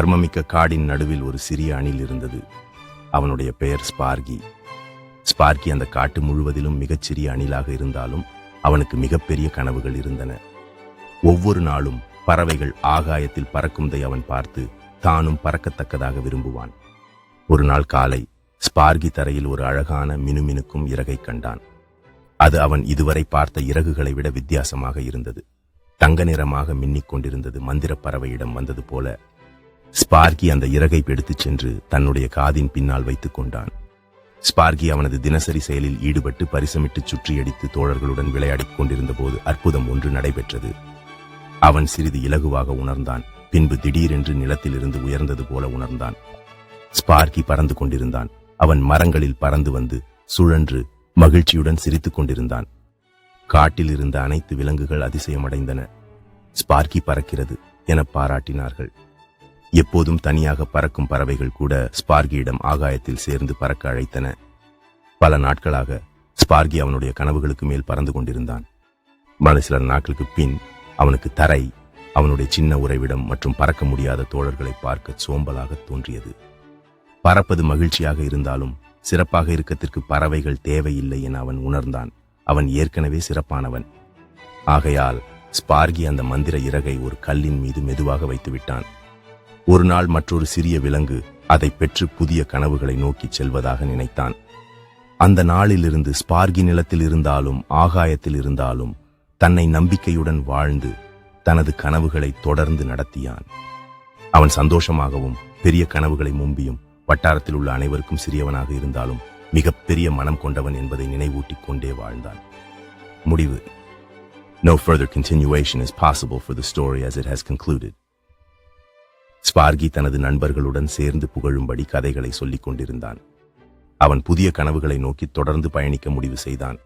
மர்மமிக்க காடின் நடுவில் ஒரு சிறிய அணில் இருந்தது. அவனுடைய பெயர் ஸ்பார்கி. ஸ்பார்கி அந்த காட்டு முழுவதிலும் மிகச்சிறிய அணிலாக இருந்தாலும் அவனுக்கு மிகப்பெரிய கனவுகள் இருந்தன. ஒவ்வொரு நாளும் பறவைகள் ஆகாயத்தில் பறக்கும்தை அவன் பார்த்து தானும் பறக்கத்தக்கதாக விரும்புவான். ஒரு நாள் காலை ஸ்பார்கி தரையில் ஒரு அழகான மினுமினுக்கும் இறகை கண்டான். அது அவன் இதுவரை பார்த்த இறகுகளை விட வித்தியாசமாக இருந்தது. தங்க நிறமாக மின்னிக் கொண்டிருந்தது. மந்திர பறவையிடம் வந்தது போல. ஸ்பார்கி அந்த இறகை எடுத்துச் சென்று தன்னுடைய காதின் பின்னால் வைத்துக் கொண்டான். ஸ்பார்கி அவனது தினசரி செயலில் ஈடுபட்டு பரிசமிட்டு சுற்றியடித்து தோழர்களுடன் விளையாடிக் கொண்டிருந்த போது அற்புதம் ஒன்று நடைபெற்றது. அவன் சிறிது இலகுவாக உணர்ந்தான். பின்பு திடீரென்று நிலத்திலிருந்து உயர்ந்தது போல உணர்ந்தான். ஸ்பார்கி பறந்து கொண்டிருந்தான். அவன் மரங்களில் பறந்து வந்து சுழன்று மகிழ்ச்சியுடன் சிரித்துக் கொண்டிருந்தான். காட்டில் இருந்த அனைத்து விலங்குகள் அதிசயமடைந்தன. ஸ்பார்கி பறக்கிறது என பாராட்டினார்கள். எப்போதும் தனியாக பறக்கும் பறவைகள் கூட ஸ்பார்கியிடம் ஆகாயத்தில் சேர்ந்து பறக்க அழைத்தன. பல நாட்களாக ஸ்பார்கி அவனுடைய கனவுகளுக்கு மேல் பறந்து கொண்டிருந்தான். சில நாட்களுக்கு பின் அவனுக்கு தரை, அவனுடைய சின்ன உறைவிடம் மற்றும் பறக்க முடியாத தோழர்களை பார்க்க சோம்பலாக தோன்றியது. பறப்பது மகிழ்ச்சியாக இருந்தாலும் சிறப்பாக இருக்கத்திற்கு பறவைகள் தேவையில்லை என அவன் உணர்ந்தான். அவன் ஏற்கனவே சிறப்பானவன். ஆகையால் ஸ்பார்கி அந்த மந்திர இறகை ஒரு கல்லின் மீது மெதுவாக வைத்து விட்டான். ஒரு நாள் மற்றொரு சிறிய விலங்கு அதை பெற்று புதிய கனவுகளை நோக்கி செல்வதாக நினைத்தான். அந்த நாளிலிருந்து ஸ்பார்கி நிலத்தில் இருந்தாலும் ஆகாயத்தில் இருந்தாலும் தன்னை நம்பிக்கையுடன் வாழ்ந்து தனது கனவுகளை தொடர்ந்து நடத்தியான். அவன் சந்தோஷமாகவும் பெரிய கனவுகளை மும்பியும் வட்டாரத்தில் உள்ள அனைவருக்கும் சிறியவனாக இருந்தாலும் மிகப்பெரிய மனம் கொண்டவன் என்பதை நினைவூட்டிக் கொண்டே வாழ்ந்தான். முடிவு. No further continuation is possible for the story as it has concluded. ஸ்பார்கி தனது நண்பர்களுடன் சேர்ந்து புகழும்படி கதைகளை சொல்லிக் கொண்டிருந்தான். அவன் புதிய கனவுகளை நோக்கி தொடர்ந்து பயணிக்க முடிவு செய்தான்.